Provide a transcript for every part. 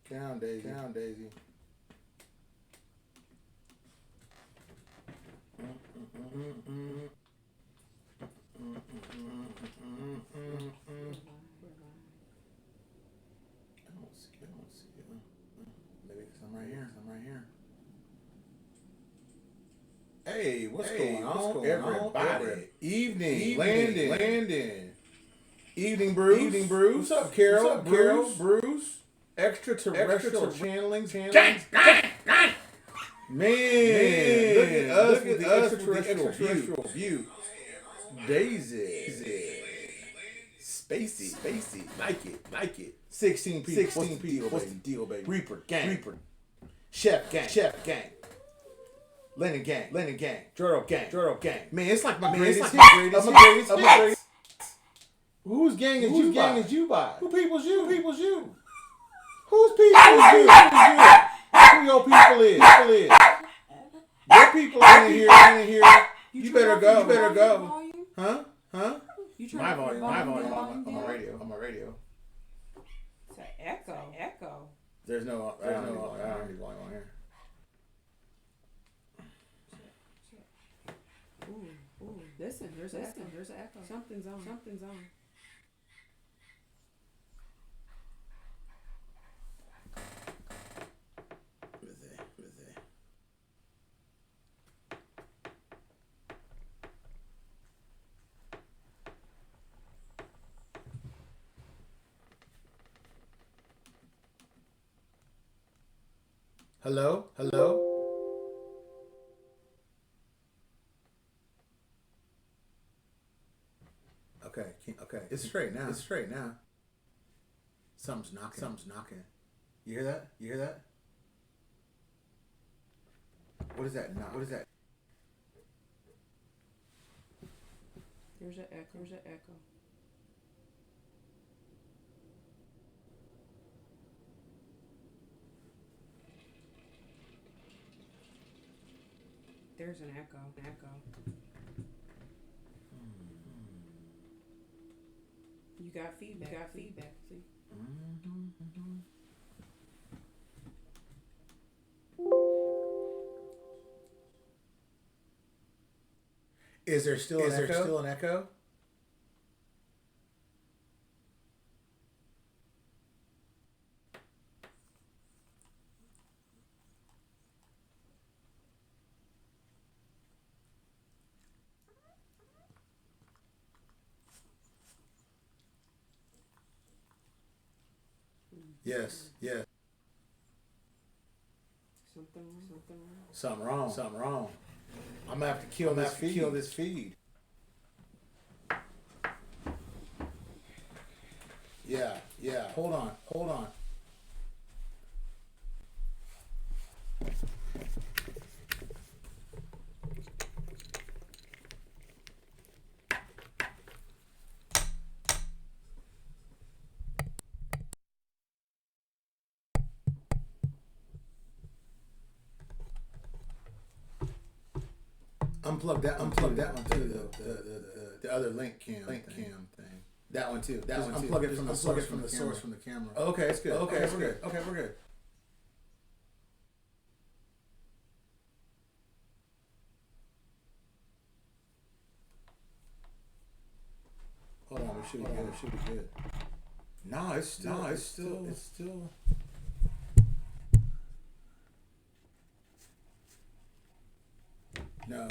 Get down, Daisy. Get down, Daisy. I don't see you. Maybe because I'm right here. I'm right here. Hey, what's going on, everybody? Evening, landing. Evening, Bruce. What's up, Carol? Bruce. Extraterrestrial channeling. Gang. Man, look at us with the extraterrestrial view. Daisy. Spacey. Like it. 16 people. What's the deal, baby? Reaper gang. Chef gang. Lennon gang. Jordo gang. Man, it's like my greatest hit. Whose gang is you by? Who people's you? Whose people is you? Who your people is? Your people in here. You better go. Huh? My volume. On my radio. It's an echo. There's no I don't need volume on here. Ooh. Listen, there's an echo. Something's on. Hello? Okay. It's straight now. Something's knocking. You hear that? What is that? There's an echo. There's an echo. You got feedback. See? Is there still an echo? Yes. Something wrong. I'm gonna have to kill this feed. Yeah. Hold on. Unplug that one too. The other link cam thing. That one too. Unplug it from the source from the camera. Okay, it's good. Okay, we're good. Hold on, we should be good. No, it's still. No.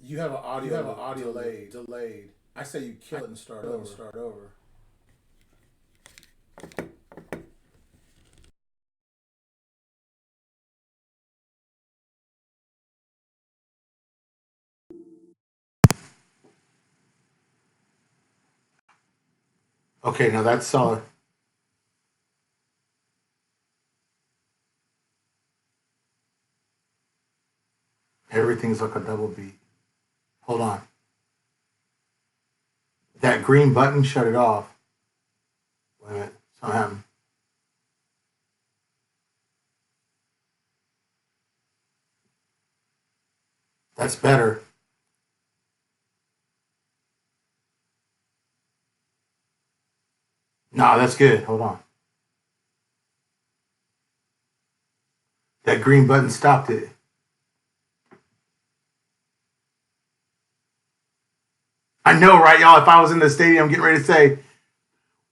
You have an audio delayed. I say you kill it and start over. Okay, now that's solid. Everything's like a double beat. Hold on. That green button, shut it off. Wait a minute. Something happened. That's better. No, that's good. Hold on. That green button stopped it. I know, right, y'all? If I was in the stadium getting ready to say,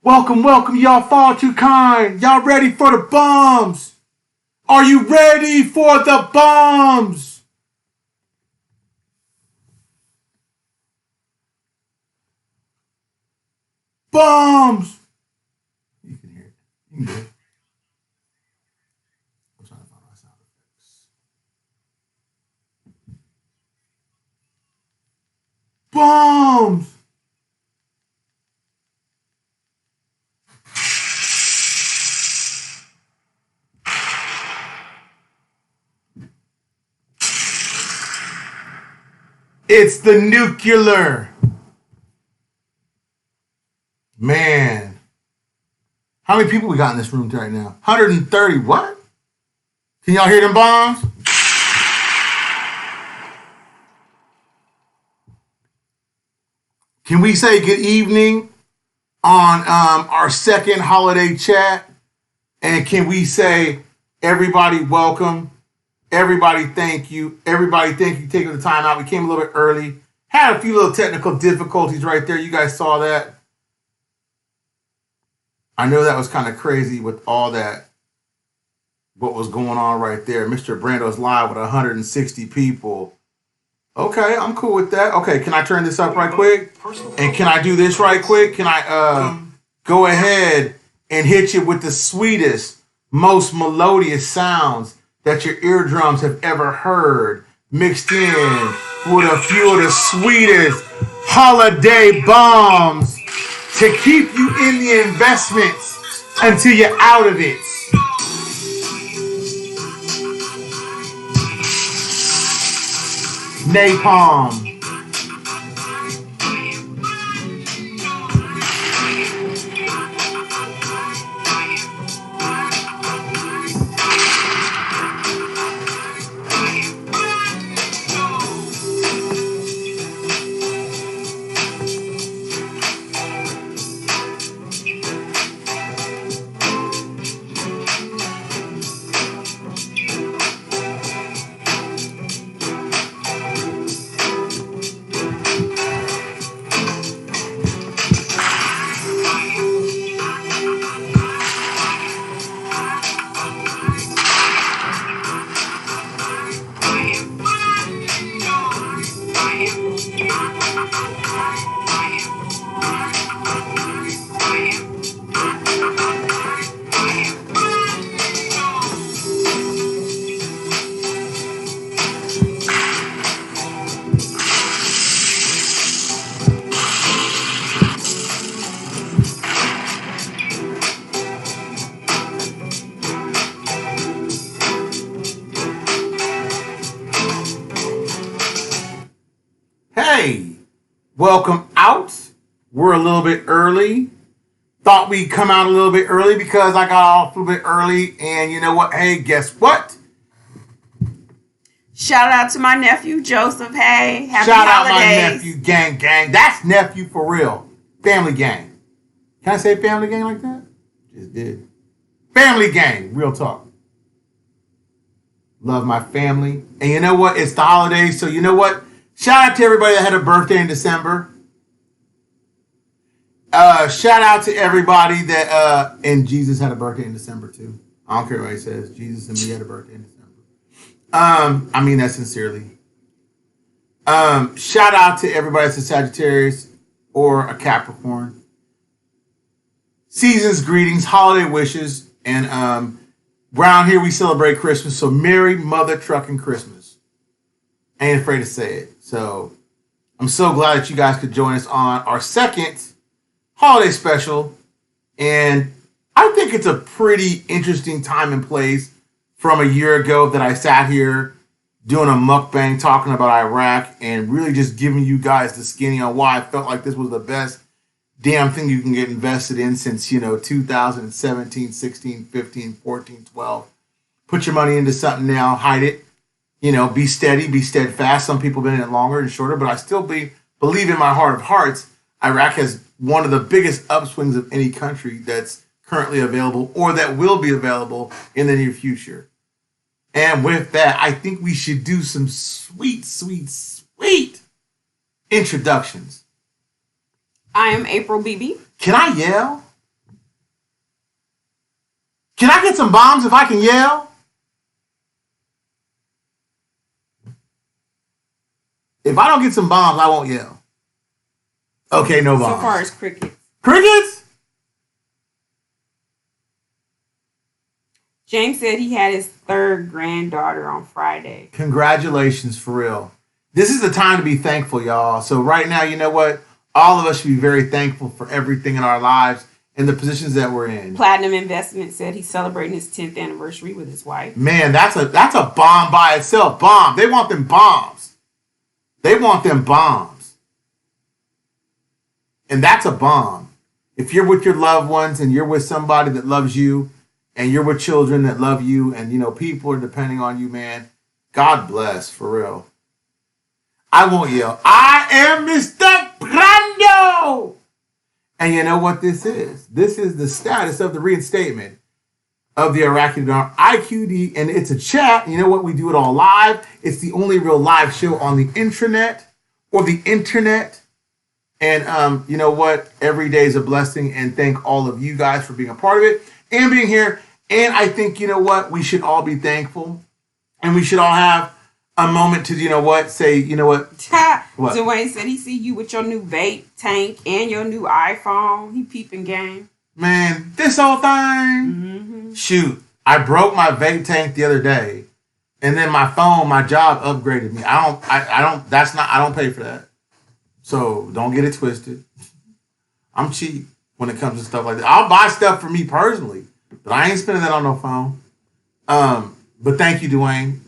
welcome, welcome, y'all far too kind. Y'all ready for the bombs? Are you ready for the bombs? Bombs! You can hear it. You can hear it. I'm trying to find my sound effects. Bombs! It's the nuclear. Man. How many people we got in this room right now? 130. What? Can y'all hear them bombs? Can we say good evening on our second holiday chat? And can we say, everybody welcome? Everybody thank you. Everybody thank you for taking the time out. We came a little bit early. Had a few little technical difficulties right there. You guys saw that. I know that was kind of crazy with all that, what was going on right there. Mr. Brando's live with 160 people. Okay, I'm cool with that. Okay, can I turn this up right quick? And can I do this right quick? Can I go ahead and hit you with the sweetest, most melodious sounds that your eardrums have ever heard, mixed in with a few of the sweetest holiday bombs to keep you in the investments until you're out of it. Napalm. Hey, welcome out. We're a little bit early. Thought we'd come out a little bit early because I got off a little bit early. And you know what? Hey, guess what? Shout out to my nephew, Joseph. Hey, happy Shout holidays. out my nephew, gang. That's nephew for real. Family gang. Can I say family gang like that? Just did. Family gang. Real talk. Love my family. And you know what? It's the holidays. So you know what? Shout out to everybody that had a birthday in December. Shout out to everybody that, and Jesus had a birthday in December too. I don't care what he says. Jesus and me had a birthday in December. I mean that sincerely. Shout out to everybody that's a Sagittarius or a Capricorn. Season's greetings, holiday wishes, and around here we celebrate Christmas. So Merry Mother Trucking Christmas. I ain't afraid to say it. So I'm so glad that you guys could join us on our second holiday special. And I think it's a pretty interesting time and place from a year ago that I sat here doing a mukbang talking about Iraq and really just giving you guys the skinny on why I felt like this was the best damn thing you can get invested in since, 2017, 16, 15, 14, 12. Put your money into something now, hide it. Be steady, be steadfast. Some people have been in it longer and shorter, but I still believe in my heart of hearts, Iraq has one of the biggest upswings of any country that's currently available or that will be available in the near future. And with that, I think we should do some sweet introductions. I am April BB. Can I yell? Can I get some bombs if I can yell? If I don't get some bombs, I won't yell. Okay, no bombs. So far as crickets. Crickets? James said he had his third granddaughter on Friday. Congratulations, for real. This is the time to be thankful, y'all. So right now, you know what? All of us should be very thankful for everything in our lives and the positions that we're in. Platinum Investment said he's celebrating his 10th anniversary with his wife. Man, that's a bomb by itself. Bomb. They want them bombs. They want them bombs. And that's a bomb. If you're with your loved ones and you're with somebody that loves you and you're with children that love you and, you know, people are depending on you, man, God bless, for real. I won't yell. I am Mr. Brando! And you know what this is? This is the status of the reinstatement of the Iraqi Dinar IQD, and it's a chat. You know what? We do it all live. It's the only real live show on the intranet or the internet. And you know what? Every day is a blessing, and thank all of you guys for being a part of it and being here. And I think, you know what? We should all be thankful, and we should all have a moment to, you know what? Say, you know what? What? Dwayne said he see you with your new vape tank and your new iPhone. He peeping game. Man, this whole thing. Mm-hmm. Shoot, I broke my vape tank the other day, and then my phone, my job upgraded me. I don't pay for that. So don't get it twisted. I'm cheap when it comes to stuff like that. I'll buy stuff for me personally, but I ain't spending that on no phone. But thank you, Dwayne.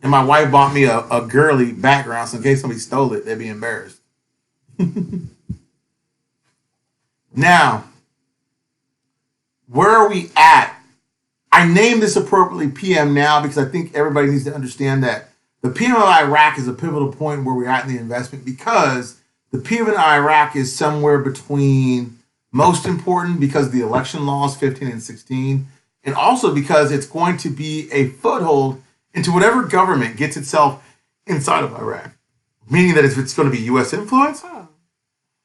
And my wife bought me a girly background, so in case somebody stole it, they'd be embarrassed. Now, where are we at? I named this appropriately PM now because I think everybody needs to understand that the PM of Iraq is a pivotal point where we're at in the investment, because the PM in Iraq is somewhere between most important because of the election laws 15 and 16, and also because it's going to be a foothold into whatever government gets itself inside of Iraq. Meaning that if it's going to be U.S. influence. Oh,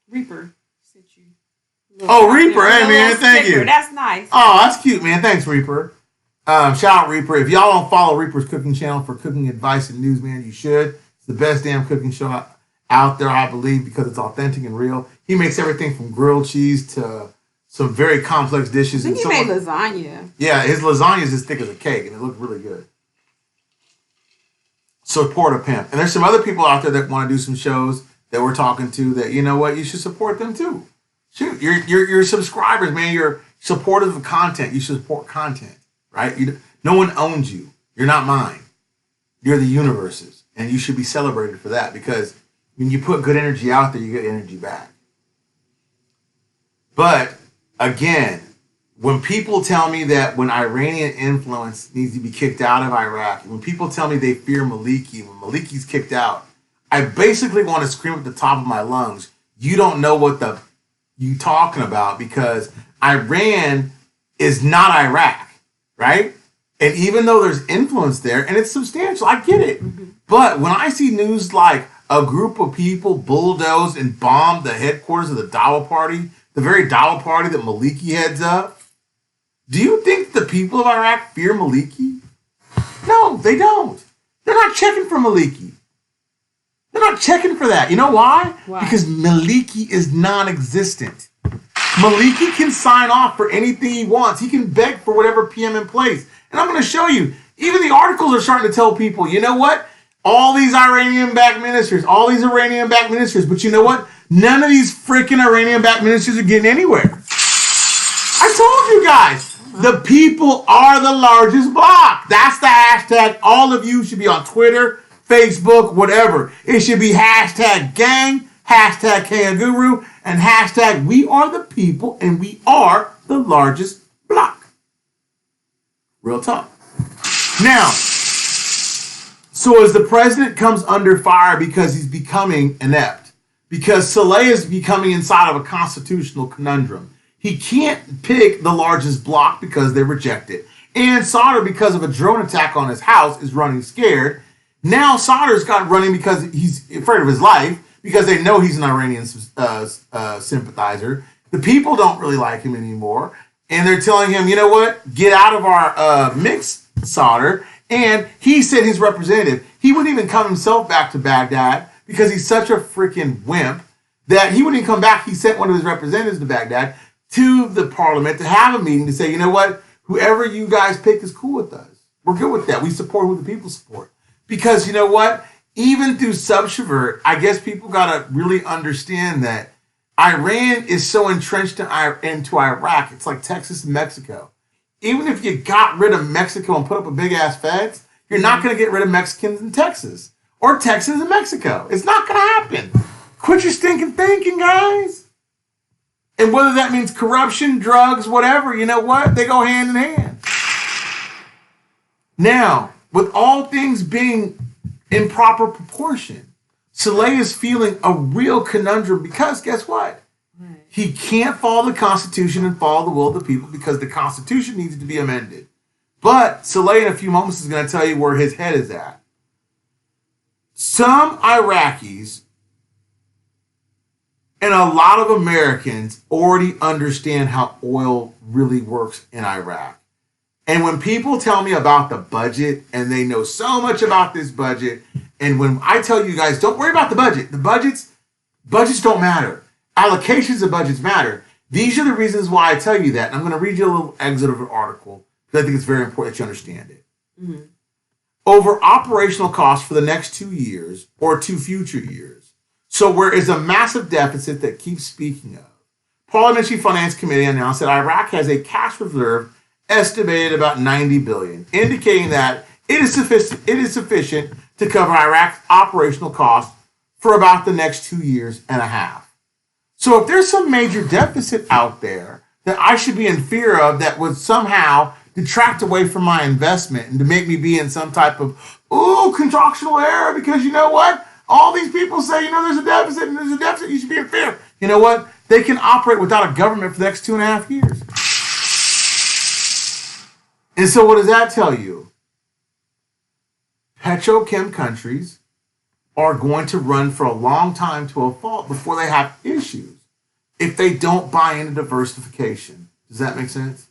Reaper sent you. Oh, Reaper. Hey, man. Thank you. That's nice. Oh, that's cute, man. Thanks, Reaper. Shout out, Reaper. If y'all don't follow Reaper's cooking channel for cooking advice and news, man, you should. It's the best damn cooking show out there, I believe, because it's authentic and real. He makes everything from grilled cheese to some very complex dishes. I think he made lasagna. Yeah, his lasagna is as thick as a cake, and it looked really good. Support a pimp. And there's some other people out there that want to do some shows that we're talking to that, you know what, you should support them too. Shoot, you're subscribers, man. You're supporters of content. You should support content, right? No one owns you. You're not mine. You're the universe's. And you should be celebrated for that, because when you put good energy out there, you get energy back. But again, when people tell me that when Iranian influence needs to be kicked out of Iraq, when people tell me they fear Maliki, when Maliki's kicked out, I basically want to scream at the top of my lungs, you don't know what you talking about, because Iran is not Iraq, right? And even though there's influence there, and it's substantial, I get it. Mm-hmm. But when I see news like a group of people bulldozed and bombed the headquarters of the Dawa Party, the very Dawa Party that Maliki heads up, do you think the people of Iraq fear Maliki? No, they don't. They're not checking for Maliki. They're not checking for that. You know why? Because Maliki is non-existent. Maliki can sign off for anything he wants. He can beg for whatever PM in place. And I'm going to show you. Even the articles are starting to tell people, you know what? All these Iranian-backed ministers, but you know what? None of these freaking Iranian-backed ministers are getting anywhere. I told you guys. The people are the largest block. That's the hashtag. All of you should be on Twitter, Facebook, whatever. It should be hashtag gang, hashtag Kayaguru, and hashtag we are the people and we are the largest block. Real talk. Now, so as the president comes under fire because he's becoming inept, because Saleh is becoming inside of a constitutional conundrum, he can't pick the largest block because they reject it. And Sadr, because of a drone attack on his house, is running scared. Now Sadr's got running because he's afraid of his life, because they know he's an Iranian sympathizer. The people don't really like him anymore. And they're telling him, you know what? Get out of our mix, Sadr. And he sent his representative. He wouldn't even come himself back to Baghdad because he's such a freaking wimp that he wouldn't even come back. He sent one of his representatives to Baghdad to the parliament to have a meeting to say, you know what? Whoever you guys pick is cool with us. We're good with that. We support who the people support. Because you know what? Even through subvert, I guess people got to really understand that Iran is so entrenched into Iraq. It's like Texas and Mexico. Even if you got rid of Mexico and put up a big-ass fence, you're not going to get rid of Mexicans in Texas. Or Texans in Mexico. It's not going to happen. Quit your stinking thinking, guys. And whether that means corruption, drugs, whatever, you know what? They go hand in hand. Now, with all things being in proper proportion, Saleh is feeling a real conundrum because guess what? Right. He can't follow the Constitution and follow the will of the people because the Constitution needs to be amended. But Saleh in a few moments is going to tell you where his head is at. Some Iraqis and a lot of Americans already understand how oil really works in Iraq. And when people tell me about the budget, and they know so much about this budget, and when I tell you guys, don't worry about the budget. The budgets don't matter. Allocations of budgets matter. These are the reasons why I tell you that. And I'm going to read you a little excerpt of an article because I think it's very important that you understand it. Mm-hmm. Over operational costs for the next 2 years or 2 future years. So where is a massive deficit that keeps speaking of. Parliamentary Finance Committee announced that Iraq has a cash reserve estimated about $90 billion, indicating that it is sufficient to cover Iraq's operational costs for about the next 2 years and a half. So if there's some major deficit out there that I should be in fear of that would somehow detract away from my investment and to make me be in some type of, contractional error because you know what? All these people say, there's a deficit and there's a deficit, you should be in fear. You know what? They can operate without a government for the next 2.5 years. And so what does that tell you? Petrochem countries are going to run for a long time to a fault before they have issues if they don't buy into diversification. Does that make sense?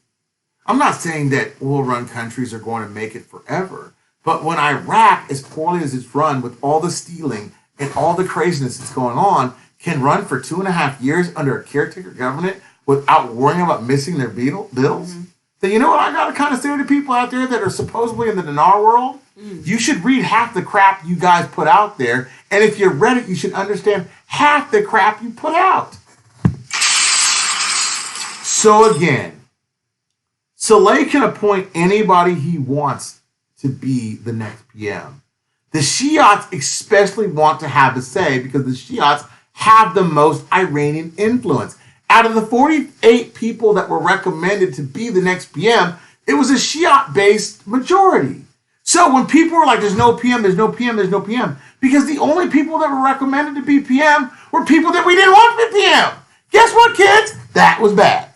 I'm not saying that oil-run countries are going to make it forever, but when Iraq, as poorly as it's run with all the stealing and all the craziness that's going on, can run for 2.5 years under a caretaker government without worrying about missing their bills, then you know what I got to kind of say to people out there that are supposedly in the dinar world? You should read half the crap you guys put out there. And if you read it, you should understand half the crap you put out. So again, Saleh can appoint anybody he wants to be the next PM. The Shiites especially want to have a say because the Shiites have the most Iranian influence. Out of the 48 people that were recommended to be the next PM, it was a Shiite-based majority. So when people were like, there's no PM, there's no PM, there's no PM, because the only people that were recommended to be PM were people that we didn't want to be PM. Guess what, kids? That was bad.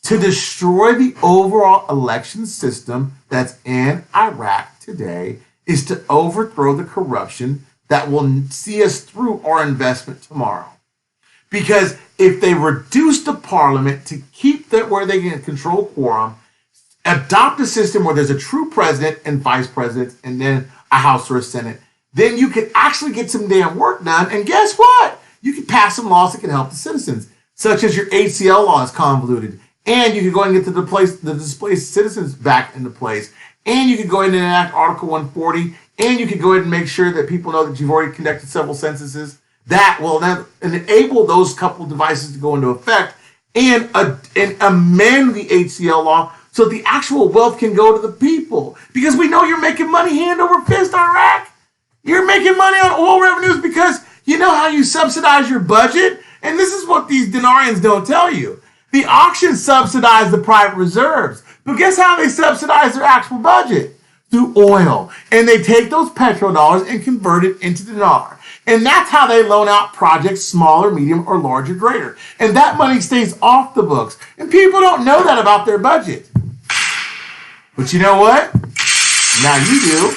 To destroy the overall election system that's in Iraq today is to overthrow the corruption that will see us through our investment tomorrow. Because if they reduce the parliament to keep that where they can control quorum, adopt a system where there's a true president and vice president and then a House or a Senate, then you can actually get some damn work done. And guess what? You can pass some laws that can help the citizens, such as your HCL law is convoluted. And you can go and get the displaced citizens back into place. And you can go ahead and enact Article 140. And you can go ahead and make sure that people know that you've already conducted several censuses. That will then enable those couple devices to go into effect and amend the HCL law so that the actual wealth can go to the people. Because we know you're making money hand over fist, Iraq. You're making money on oil revenues because you know how you subsidize your budget? And this is what these dinarians don't tell you. The auctions subsidize the private reserves. But guess how they subsidize their actual budget? Through oil. And they take those petrodollars and convert it into dinar. And that's how they loan out projects smaller, medium, or larger, greater. And that money stays off the books. And people don't know that about their budget. But you know what? Now you do.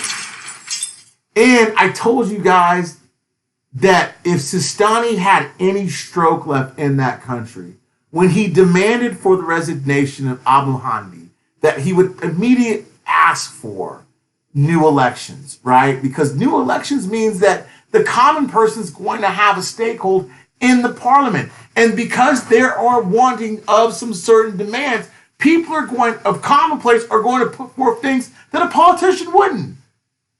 And I told you guys that if Sistani had any stroke left in that country, when he demanded for the resignation of Abu Handi, that he would immediately ask for new elections, right? Because new elections means that the common person is going to have a stakehold in the parliament. And because there are wanting of some certain demands, people are going, of commonplace, are going to put forth things that a politician wouldn't.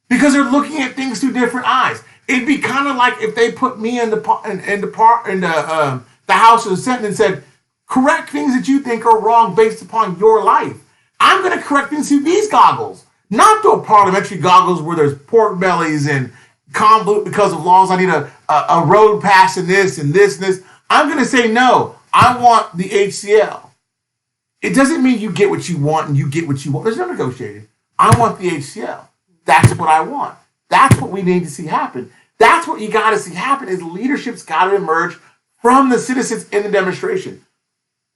Because they're looking at things through different eyes. It'd be kind of like if they put me in the House or the Senate and said, correct things that you think are wrong based upon your life. I'm going to correct things through these goggles, not through parliamentary goggles where there's pork bellies and convolute because of laws. I need a road pass and this and this and this. I'm going to say, no, I want the HCL. It doesn't mean you get what you want and you get what you want. There's no negotiating. I want the HCL. That's what I want. That's what we need to see happen. That's what you got to see happen is leadership's got to emerge from the citizens in the demonstration.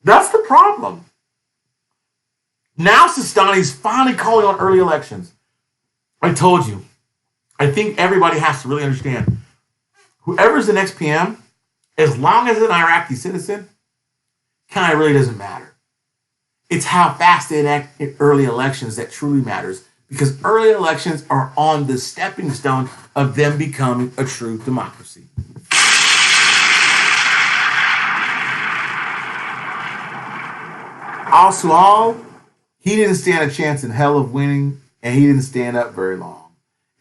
That's the problem. Now Sistani's finally calling on early elections. I told you. I think everybody has to really understand. Whoever's the next PM, as long as it's an Iraqi citizen, kind of really doesn't matter. It's how fast they enact in early elections that truly matters. Because early elections are on the stepping stone of them becoming a true democracy. Also, he didn't stand a chance in hell of winning, and he didn't stand up very long.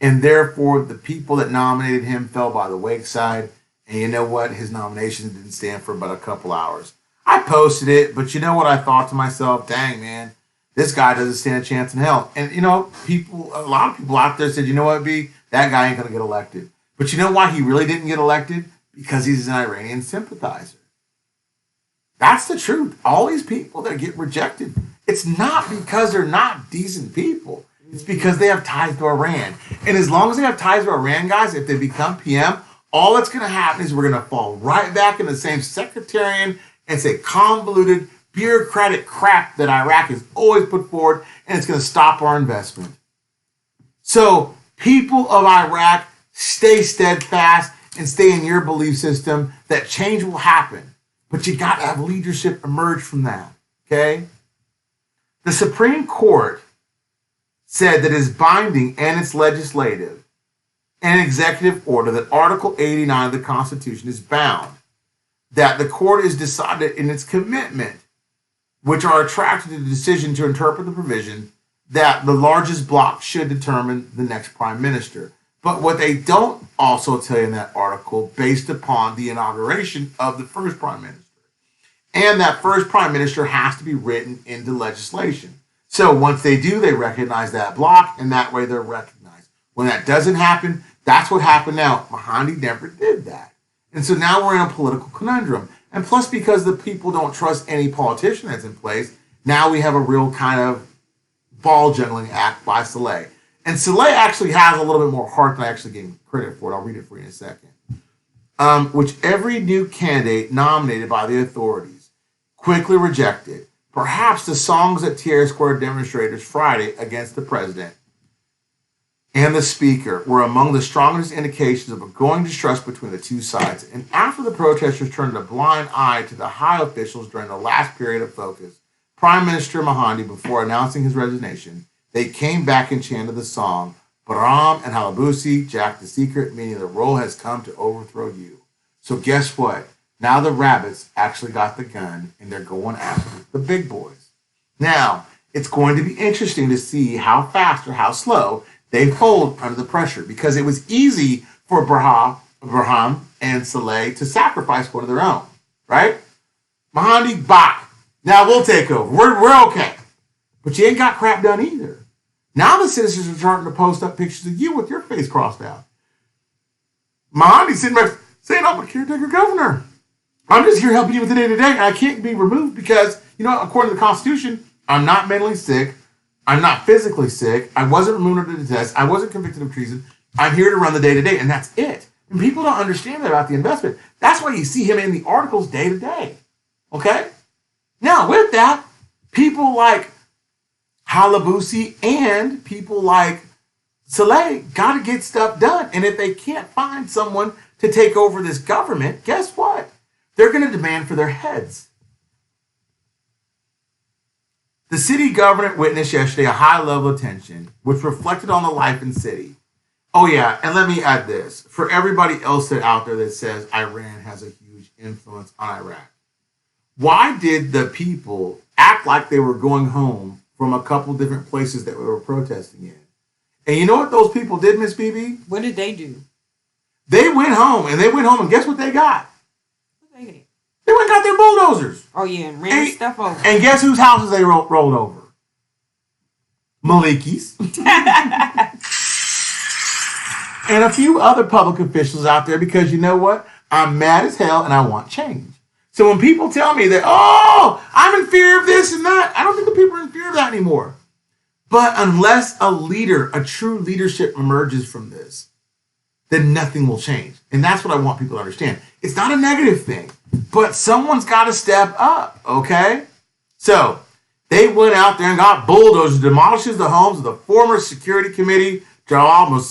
And therefore, the people that nominated him fell by the wayside. And you know what? His nomination didn't stand for about a couple hours. I posted it, but you know what I thought to myself? Dang, man. This guy doesn't stand a chance in hell. And, you know, a lot of people out there said, you know what, B? That guy ain't going to get elected. But you know why he really didn't get elected? Because he's an Iranian sympathizer. That's the truth. All these people that get rejected, it's not because they're not decent people. It's because they have ties to Iran. And as long as they have ties to Iran, guys, if they become PM, all that's going to happen is we're going to fall right back in the same sectarian and say convoluted, bureaucratic crap that Iraq has always put forward, and it's going to stop our investment. So people of Iraq, stay steadfast and stay in your belief system that change will happen. But you got to have leadership emerge from that, okay? The Supreme Court said that it's binding and it's legislative and executive order that Article 89 of the Constitution is bound, that the court is decided in its commitment, which are attracted to the decision to interpret the provision that the largest bloc should determine the next prime minister. But what they don't also tell you in that article, based upon the inauguration of the first prime minister. And that first prime minister has to be written into legislation. So once they do, they recognize that bloc, and that way they're recognized. When that doesn't happen, that's what happened now. Mahdi never did that. And so now we're in a political conundrum. And plus, because the people don't trust any politician that's in place, now we have a real kind of ball juggling act by Saleh. And Saleh actually has a little bit more heart than I actually gave him credit for it. I'll read it for you in a second. Which every new candidate nominated by the authorities quickly rejected. Perhaps the songs at Tierra Square demonstrators Friday against the president and the speaker were among the strongest indications of a growing distrust between the two sides. And after the protesters turned a blind eye to the high officials during the last period of focus, Prime Minister Mahdi, before announcing his resignation, they came back and chanted the song, Baram and Halabusi, Jack the Secret, meaning the roll has come to overthrow you. So guess what? Now the rabbits actually got the gun and they're going after the big boys. Now, it's going to be interesting to see how fast or how slow they fold under the pressure, because it was easy for Barham and Saleh to sacrifice one of their own, right? Mahdi, bye. Now we'll take over. We're okay. But you ain't got crap done either. Now the citizens are starting to post up pictures of you with your face crossed out. Mahdi's sitting back saying, I'm a caretaker governor. I'm just here helping you with the day-to-day, and I can't be removed because, according to the Constitution, I'm not mentally sick. I'm not physically sick. I wasn't removed under the test. I wasn't convicted of treason. I'm here to run the day-to-day, and that's it. And people don't understand that about the investment. That's why you see him in the articles day to day. Okay? Now, with that, people like Halabusi and people like Saleh got to get stuff done. And if they can't find someone to take over this government, guess what? They're going to demand for their heads. The city government witnessed yesterday a high level of tension, which reflected on the life in the city. Oh, yeah, and let me add this. For everybody else out there that says Iran has a huge influence on Iraq, why did the people act like they were going home from a couple different places that we were protesting in? And you know what those people did, Miss BB? What did they do? They went home, and guess what they got? What they did? They went and got their bulldozers. Oh, yeah, and ran stuff over. And guess whose houses they rolled over? Maliki's. And a few other public officials out there, because you know what? I'm mad as hell and I want change. So when people tell me that, oh, I'm in fear of this and that, I don't think the people are in fear of that anymore. But unless a leader, a true leadership emerges from this, then nothing will change. And that's what I want people to understand. It's not a negative thing, but someone's got to step up, okay? So they went out there and got bulldozers, demolishes the homes of the former security committee, Jalal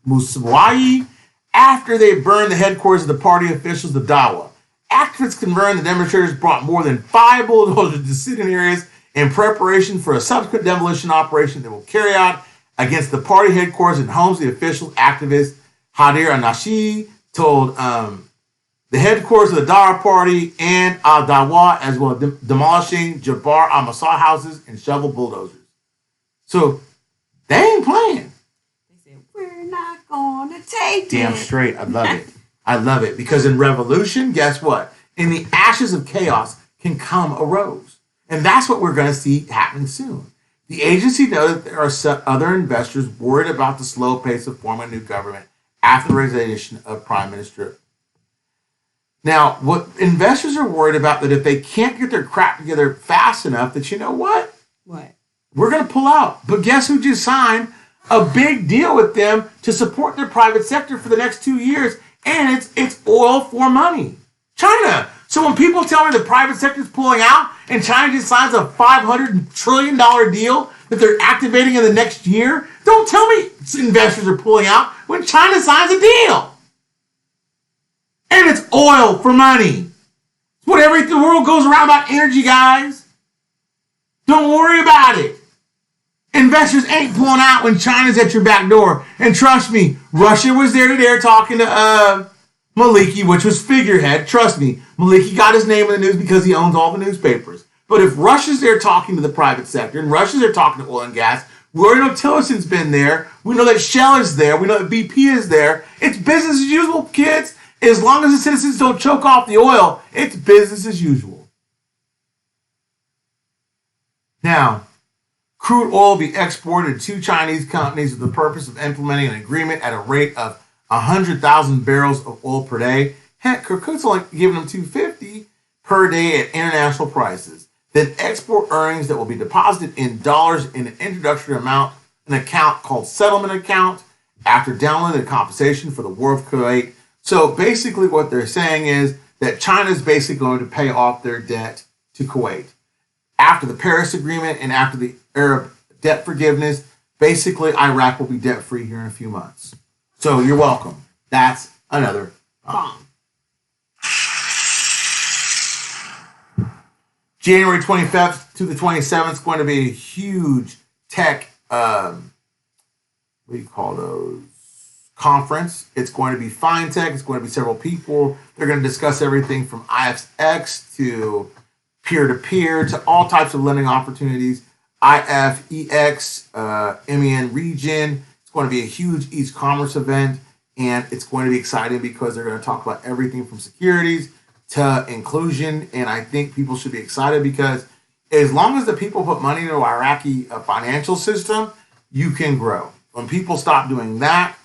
Moussawi, after they burned the headquarters of the party officials of Dawa. Activists confirmed the demonstrators brought more than 5 bulldozers to sit-in areas in preparation for a subsequent demolition operation that will carry out against the party headquarters and homes of the official activist Hadir Anashi told the headquarters of the Dawa party and al-Dawa, as well as demolishing Jabbar al-Masah houses and shovel bulldozers. So they ain't playing. We're not gonna take Damn it. straight. I love it. I love it. Because in revolution, guess what? In the ashes of chaos can come a rose. And that's what we're going to see happen soon. The agency noted that there are other investors worried about the slow pace of forming a new government after the resignation of Prime Minister. Now, what investors are worried about, that if they can't get their crap together fast enough, that you know what? What? We're going to pull out. But guess who just signed a big deal with them to support their private sector for the next 2 years? And it's oil for money. China. So when people tell me the private sector is pulling out and China just signs a $500 trillion deal that they're activating in the next year, don't tell me investors are pulling out when China signs a deal. And it's oil for money. It's what the world goes around about energy, guys. Don't worry about it. Investors ain't pulling out when China's at your back door. And trust me, Russia was there today talking to Maliki, which was figurehead. Trust me, Maliki got his name in the news because he owns all the newspapers. But if Russia's there talking to the private sector, and Russia's there talking to oil and gas, we already know Tillerson's been there. We know that Shell is there. We know that BP is there. It's business as usual, kids. As long as the citizens don't choke off the oil, it's business as usual. Now, crude oil will be exported to Chinese companies with the purpose of implementing an agreement at a rate of 100,000 barrels of oil per day. Heck, Kirkuk's only giving them 250 per day at international prices. Then export earnings that will be deposited in dollars in an introductory amount, an account called settlement account, after downloading the compensation for the War of Kuwait. So basically what they're saying is that China is basically going to pay off their debt to Kuwait. After the Paris Agreement and after the Arab debt forgiveness, basically Iraq will be debt-free here in a few months. So you're welcome. That's another bomb. January 25th to the 27th is going to be a huge tech, what do you call those, conference. It's going to be fine tech. It's going to be several people. They're going to discuss everything from IFX to peer-to-peer to all types of lending opportunities. IFEX, MEN region. It's going to be a huge e-commerce event, and it's going to be exciting because they're going to talk about everything from securities to inclusion, and I think people should be excited because as long as the people put money into our Iraqi financial system, you can grow. When people stop doing that,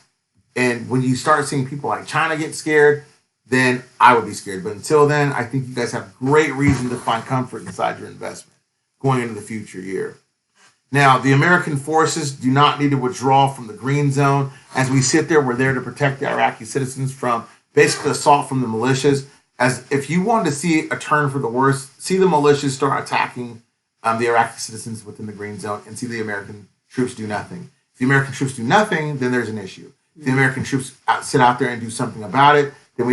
and when you start seeing people like China get scared, then I would be scared. But until then, I think you guys have great reason to find comfort inside your investment going into the future year. Now, the American forces do not need to withdraw from the green zone. As we sit there, we're there to protect the Iraqi citizens from basically assault from the militias. As if you wanted to see a turn for the worse, see the militias start attacking the Iraqi citizens within the green zone, and see the American troops do nothing. If the American troops do nothing, then there's an issue. If the American troops sit out there and do something about it, then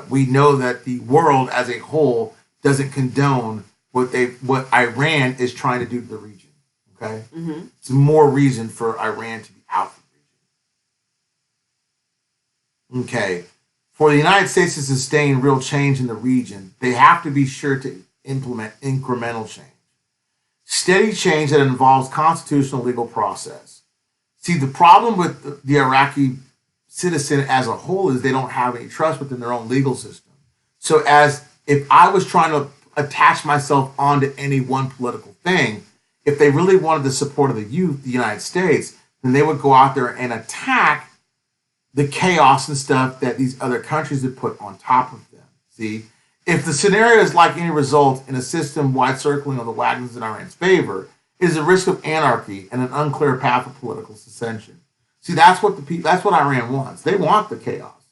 we know that the world as a whole doesn't condone what Iran is trying to do to the region. Okay, it's more reason for Iran to be out of the region. Okay, for the United States to sustain real change in the region, they have to be sure to implement incremental change, steady change that involves constitutional legal process. See, the problem with the Iraqi citizen as a whole is they don't have any trust within their own legal system. So, as if I was trying to attach myself onto any one political thing, if they really wanted the support of the youth, the United States, then they would go out there and attack the chaos and stuff that these other countries have put on top of them. See, if the scenario is like any result in a system-wide circling of the wagons in Iran's favor, it is a risk of anarchy and an unclear path of political secession. See, that's what Iran wants. They want the chaos,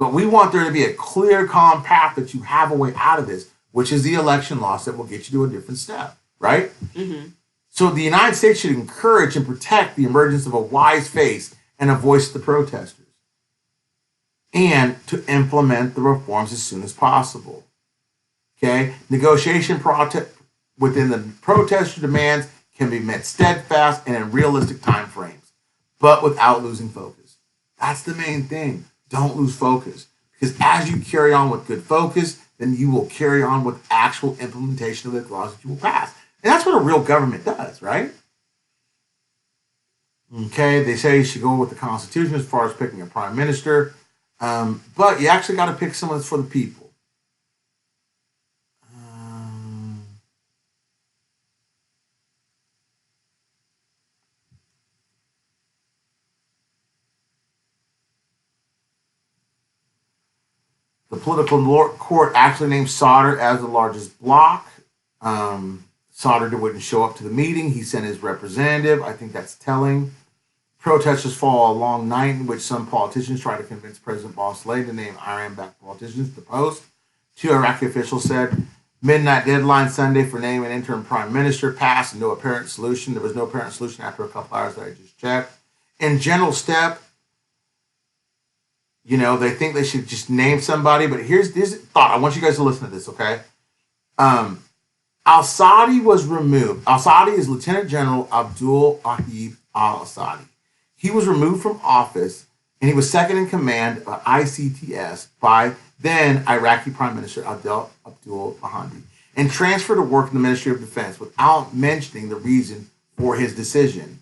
but we want there to be a clear, calm path that you have a way out of this, which is the election loss that will get you to a different step, right? Mm-hmm. So the United States should encourage and protect the emergence of a wise face and a voice to the protesters, and to implement the reforms as soon as possible. Okay? Negotiation within the protester demands can be met steadfast and in realistic time frames, but without losing focus. That's the main thing. Don't lose focus. Because as you carry on with good focus, then you will carry on with actual implementation of the laws that you will pass. And that's what a real government does, right? Okay, they say you should go with the Constitution as far as picking a prime minister, but you actually got to pick someone that's for the people. The political court actually named Sadr as the largest bloc. Sadr wouldn't show up to the meeting. He sent his representative. I think that's telling. Protesters follow a long night in which some politicians try to convince President Saleh to name Iran-backed politicians to post. 2 Iraqi officials said midnight deadline Sunday for naming an interim prime minister passed and no apparent solution. There was no apparent solution after a couple hours that I just checked. In general step, they think they should just name somebody, but here's this thought. I want you guys to listen to this, okay? Al-Sadi was removed. Al-Sadi is Lieutenant General Abdul Ahib al-Sadi. He was removed from office, and he was second in command of ICTS by then Iraqi Prime Minister Abdul Mahdi, and transferred to work in the Ministry of Defense without mentioning the reason for his decision.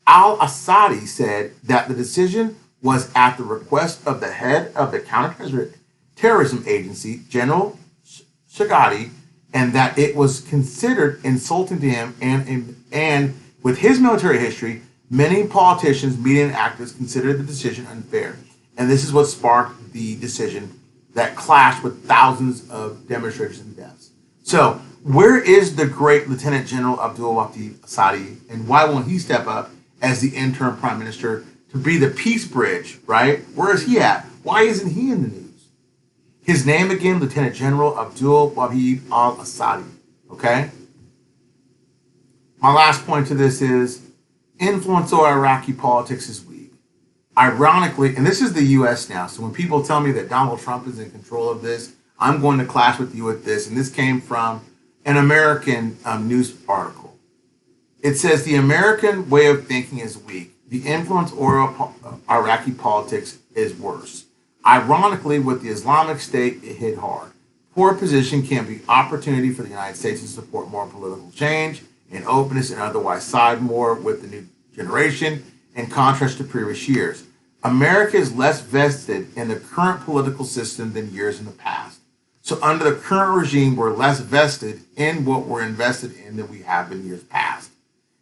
Al-Assadi said that the decision was at the request of the head of the counterterrorism agency, General Shagadi, and that it was considered insulting to him, and with his military history, many politicians, media, and activists considered the decision unfair. And this is what sparked the decision that clashed with thousands of demonstrators and deaths. So, where is the great Lieutenant General Abdul Wahid Assadi, and why won't he step up as the interim prime minister to be the peace bridge, right? Where is he at? Why isn't he in the news? His name again, Lieutenant General Abdul Wahid al-Assadi, okay? My last point to this is influence over Iraqi politics is weak. Ironically, and this is the U.S. now, so when people tell me that Donald Trump is in control of this, I'm going to clash with you with this, and this came from an American news article. It says the American way of thinking is weak. The influence over Iraqi politics is worse. Ironically, with the Islamic State, it hit hard. Poor position can be opportunity for the United States to support more political change and openness and otherwise side more with the new generation in contrast to previous years. America is less vested in the current political system than years in the past. So under the current regime, we're less vested in what we're invested in than we have in years past.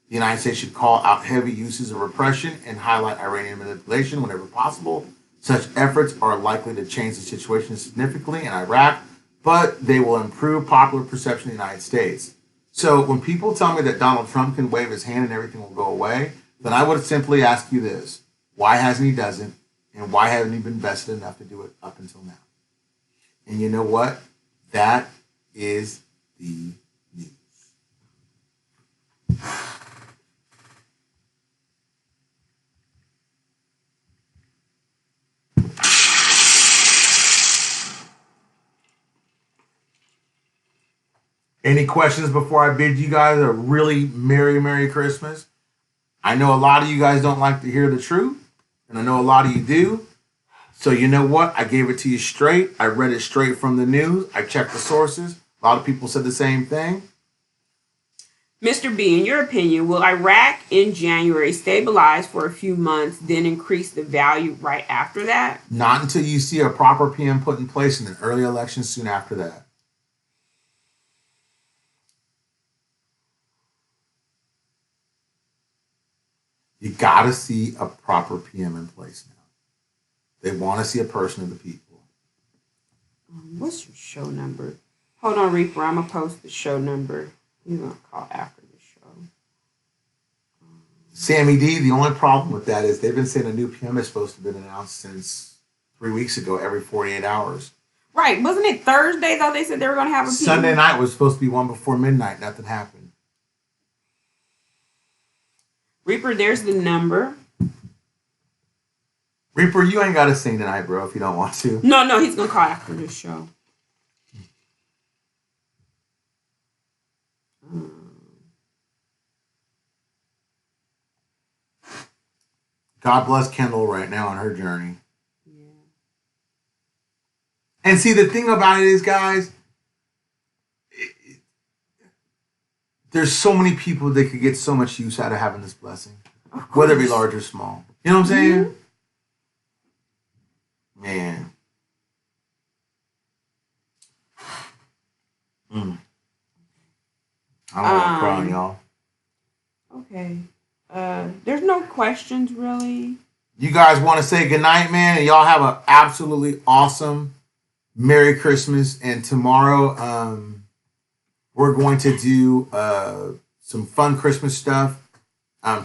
The United States should call out heavy uses of repression and highlight Iranian manipulation whenever possible. Such efforts are likely to change the situation significantly in Iraq, but they will improve popular perception in the United States. So when people tell me that Donald Trump can wave his hand and everything will go away, then I would simply ask you this. Why hasn't he doesn't? And why haven't he been vested enough to do it up until now? And you know what? That is the news. Any questions before I bid you guys a really Merry Christmas? I know a lot of you guys don't like to hear the truth, and I know a lot of you do. So you know what? I gave it to you straight. I read it straight from the news. I checked the sources. A lot of people said the same thing. Mr. B, in your opinion, will Iraq in January stabilize for a few months, then increase the value right after that? Not until you see a proper PM put in place in an early election soon after that. You got to see a proper PM in place now. They want to see a person of the people. What's your show number? Hold on, Reaper. I'm going to post the show number. You're going to call after the show. Sammy D, the only problem with that is they've been saying a new PM is supposed to have been announced since 3 weeks ago, every 48 hours. Right. Wasn't it Thursday, though? They said they were going to have a PM? Sunday night was supposed to be one before midnight. Nothing happened. Reaper, there's the number. Reaper, you ain't got to sing tonight, bro, if you don't want to. No, he's going to call after the show. God bless Kendall right now on her journey. Yeah. And see, the thing about it is, guys, there's so many people that could get so much use out of having this blessing, whether it be large or small. You know what I'm saying? Mm-hmm. Man. I don't want to cry on y'all. Okay. There's no questions, really. You guys want to say goodnight, man, and y'all have an absolutely awesome Merry Christmas. And tomorrow, we're going to do some fun Christmas stuff.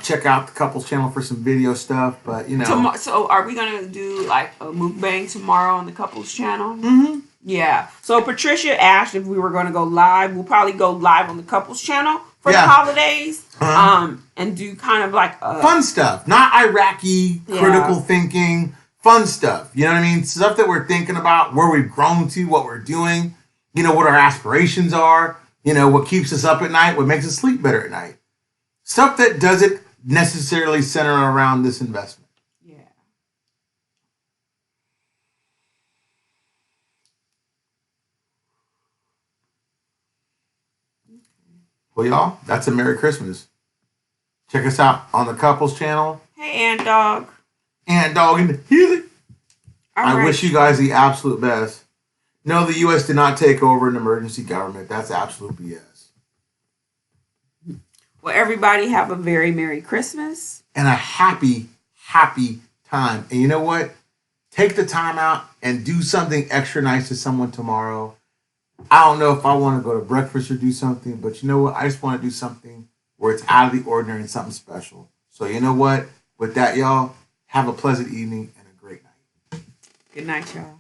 Check out the couples channel for some video stuff. But you know, so are we gonna do like a mukbang tomorrow on the couples channel? Mm-hmm. Yeah. So Patricia asked if we were gonna go live. We'll probably go live on the couples channel for the holidays. And do kind of like fun stuff, not Iraqi critical thinking. Fun stuff. You know what I mean? Stuff that we're thinking about, where we've grown to, what we're doing. You know what our aspirations are. You know what keeps us up at night, what makes us sleep better at night. Stuff that doesn't necessarily center around this investment. Yeah. Well, y'all, that's a Merry Christmas. Check us out on the couples channel. Hey, Ant Dog. Ant Dog in the Healy. I wish you guys the absolute best. No, the U.S. did not take over an emergency government. That's absolute BS. Well, everybody have a very Merry Christmas. And a happy, happy time. And you know what? Take the time out and do something extra nice to someone tomorrow. I don't know if I want to go to breakfast or do something, but you know what? I just want to do something where it's out of the ordinary and something special. So you know what? With that, y'all, have a pleasant evening and a great night. Good night, y'all.